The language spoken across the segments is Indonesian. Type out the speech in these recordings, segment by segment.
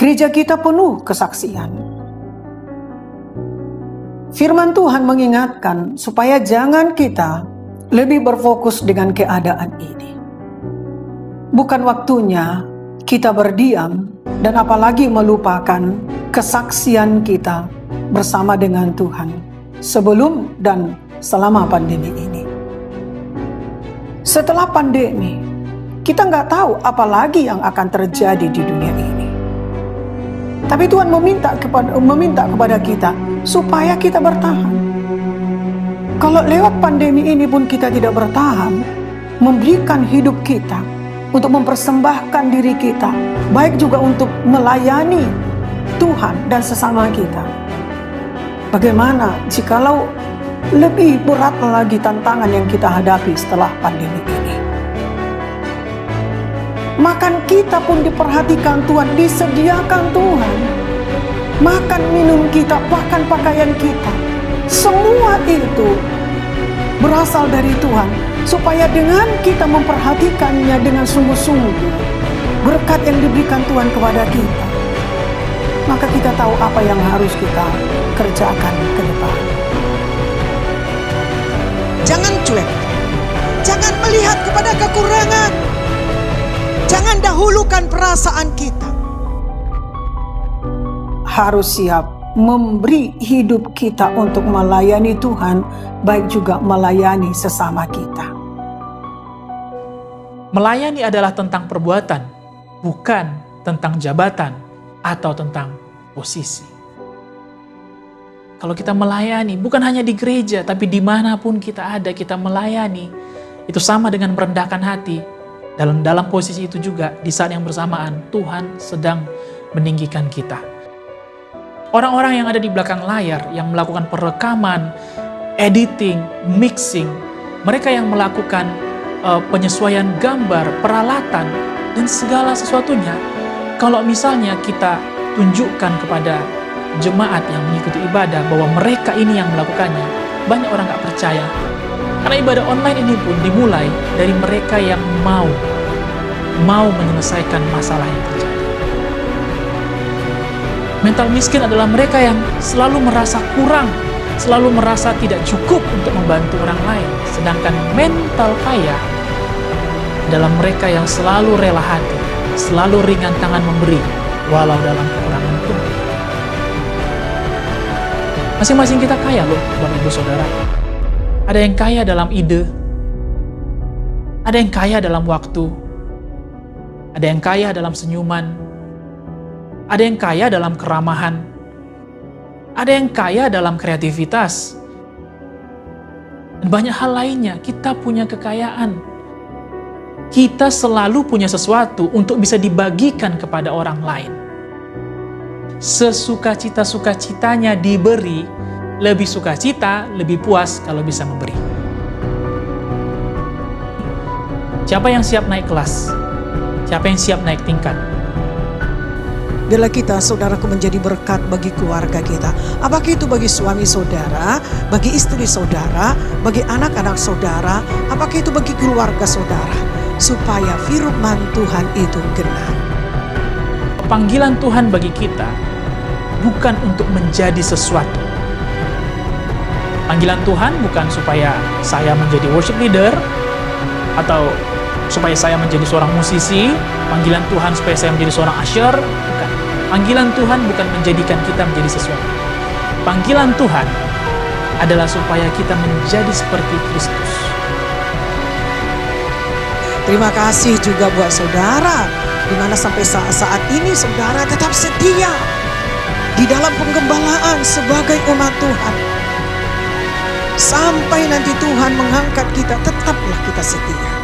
Gereja kita penuh kesaksian. Firman Tuhan mengingatkan supaya jangan kita lebih berfokus dengan keadaan ini. Bukan waktunya kita berdiam dan apalagi melupakan kesaksian kita bersama dengan Tuhan sebelum dan selama pandemi ini. Setelah pandemi, kita nggak tahu apa lagi yang akan terjadi di dunia ini. Tapi Tuhan meminta kepada kita supaya kita bertahan. Kalau lewat pandemi ini pun kita tidak bertahan, memberikan hidup kita untuk mempersembahkan diri kita, baik juga untuk melayani Tuhan dan sesama kita. Bagaimana jikalau lebih berat lagi tantangan yang kita hadapi setelah pandemi ini? Makan kita pun diperhatikan Tuhan, disediakan Tuhan. Makan minum kita, bahkan pakaian kita, semua itu berasal dari Tuhan. Supaya dengan kita memperhatikannya dengan sungguh-sungguh, berkat yang diberikan Tuhan kepada kita, maka kita tahu apa yang harus kita kerjakan ke depan. Jangan cuek, jangan melihat kepada kekurangan, jangan dahulukan perasaan kita. Harus siap memberi hidup kita untuk melayani Tuhan, baik juga melayani sesama kita. Melayani adalah tentang perbuatan, bukan tentang jabatan atau tentang posisi. Kalau kita melayani, bukan hanya di gereja, tapi dimanapun kita ada, kita melayani. Itu sama dengan merendahkan hati. Dalam posisi itu juga, di saat yang bersamaan, Tuhan sedang meninggikan kita. Orang-orang yang ada di belakang layar, yang melakukan perekaman, editing, mixing, mereka yang melakukan penyesuaian gambar, peralatan, dan segala sesuatunya. Kalau misalnya kita tunjukkan kepada jemaat yang mengikuti ibadah bahwa mereka ini yang melakukannya, banyak orang gak percaya. Karena ibadah online ini pun dimulai dari mereka yang mau menyelesaikan masalah yang terjadi. Mental miskin adalah mereka yang selalu merasa kurang, selalu merasa tidak cukup untuk membantu orang lain. Sedangkan mental kaya adalah mereka yang selalu rela hati, selalu ringan tangan memberi, walau dalam kekurangan pun. Masing-masing kita kaya loh, Bapak Ibu Saudara. Ada yang kaya dalam ide, ada yang kaya dalam waktu, ada yang kaya dalam senyuman, ada yang kaya dalam keramahan, ada yang kaya dalam kreativitas, dan banyak hal lainnya. Kita punya kekayaan. Kita selalu punya sesuatu untuk bisa dibagikan kepada orang lain. Sesukacita-sukacitanya diberi, lebih sukacita, lebih puas kalau bisa memberi. Siapa yang siap naik kelas? Siapa yang siap naik tingkat? Bila kita, saudaraku, menjadi berkat bagi keluarga kita, apakah itu bagi suami saudara, bagi istri saudara, bagi anak-anak saudara, apakah itu bagi keluarga saudara, supaya firman Tuhan itu genap. Panggilan Tuhan bagi kita bukan untuk menjadi sesuatu. Panggilan Tuhan bukan supaya saya menjadi worship leader, atau supaya saya menjadi seorang musisi. Panggilan Tuhan supaya saya menjadi seorang usher, bukan. Panggilan Tuhan bukan menjadikan kita menjadi sesuatu. Panggilan Tuhan adalah supaya kita menjadi seperti Kristus. Terima kasih juga buat saudara, di mana sampai saat ini saudara tetap setia di dalam penggembalaan sebagai umat Tuhan. Sampai nanti Tuhan mengangkat kita, tetaplah kita setia.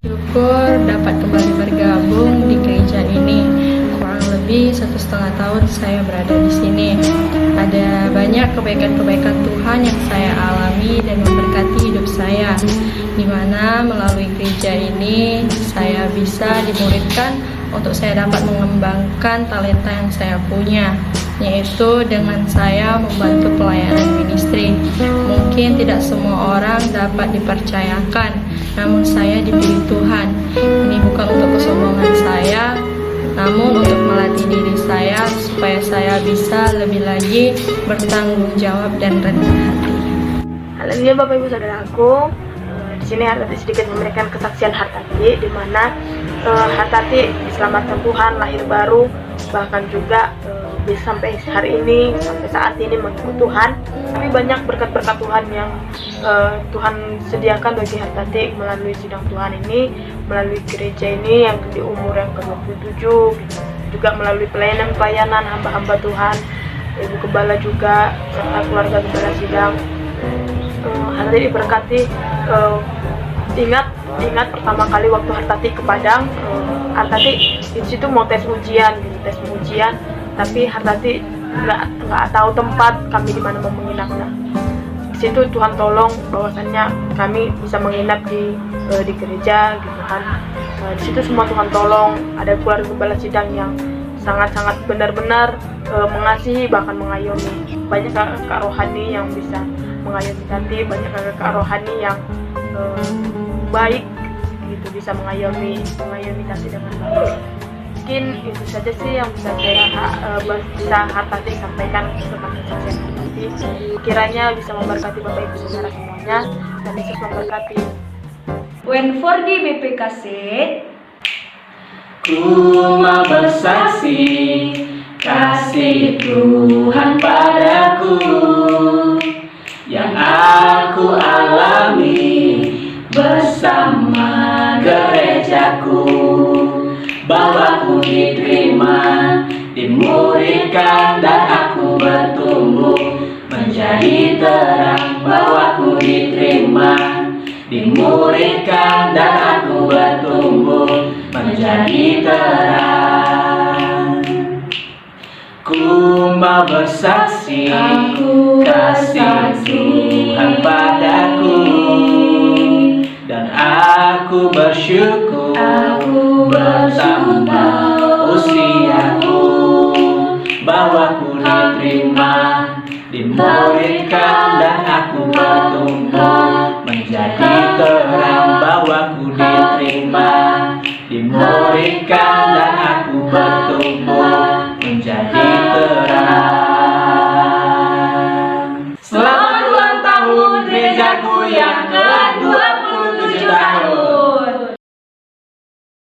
Syukur dapat kembali bergabung di gereja ini. Kurang lebih 1,5 tahun saya berada di sini. Ada banyak kebaikan-kebaikan Tuhan yang saya alami dan memberkati hidup saya, di mana melalui gereja ini saya bisa dimuridkan untuk saya dapat mengembangkan talenta yang saya punya, yaitu dengan saya membantu pelayanan ministry. Mungkin tidak semua orang dapat dipercayakan, namun saya dipilih Tuhan. Ini bukan untuk kesombongan saya, namun untuk melatih diri saya supaya saya bisa lebih lagi bertanggung jawab dan rendah hati. Haleluya Bapak Ibu Saudaraku. Di sini Hartati sedikit memberikan kesaksian Hartati, di mana Hartati diselamatkan Tuhan, lahir baru, bahkan juga bisa sampai hari ini, sampai saat ini mengikut Tuhan. Tapi banyak berkat-berkat Tuhan yang Tuhan sediakan bagi Hartati melalui sidang Tuhan ini, melalui gereja ini yang di umur yang ke-27, juga melalui pelayanan-pelayanan hamba-hamba Tuhan, Ibu Gembala juga, serta keluarga Gembala Sidang. Hartati diberkati. Ingat pertama kali waktu Hartati ke Padang, Hartati di situ mau tes ujian, tapi Hartati nggak tahu tempat kami di mana mau menginap. Nah, di situ Tuhan tolong bahwasannya kami bisa menginap di gereja gitu kan. Di situ semua Tuhan tolong. Ada keluarga Gembala Sidang yang sangat-sangat benar-benar mengasihi, bahkan mengayomi. Banyak kakak rohani yang bisa mengayomi Tati, banyak kakak rohani yang baik gitu, bisa mengayomi Tati dengan baik. Mungkin itu saja sih yang bisa Hartati sampaikan tentang kesaksian Hartati. Kiranya bisa memberkati Bapak Ibu Saudara semuanya, dan Yesus memberkati. When for the BP kaset, Ku mau bersaksi kasih Tuhan padaku yang aku alami bersama gerejaku, bahwa ku diterima, dimuridkan, dan aku bertumbuh menjadi terang. Bahwa ku diterima, dimuridkan, dan aku bertumbuh menjadi terang. Ku mau bersaksi kasih Tuhan padaku, dan aku bersyukur bertambah usiaku, bahwa ku diterima, dimuridkan,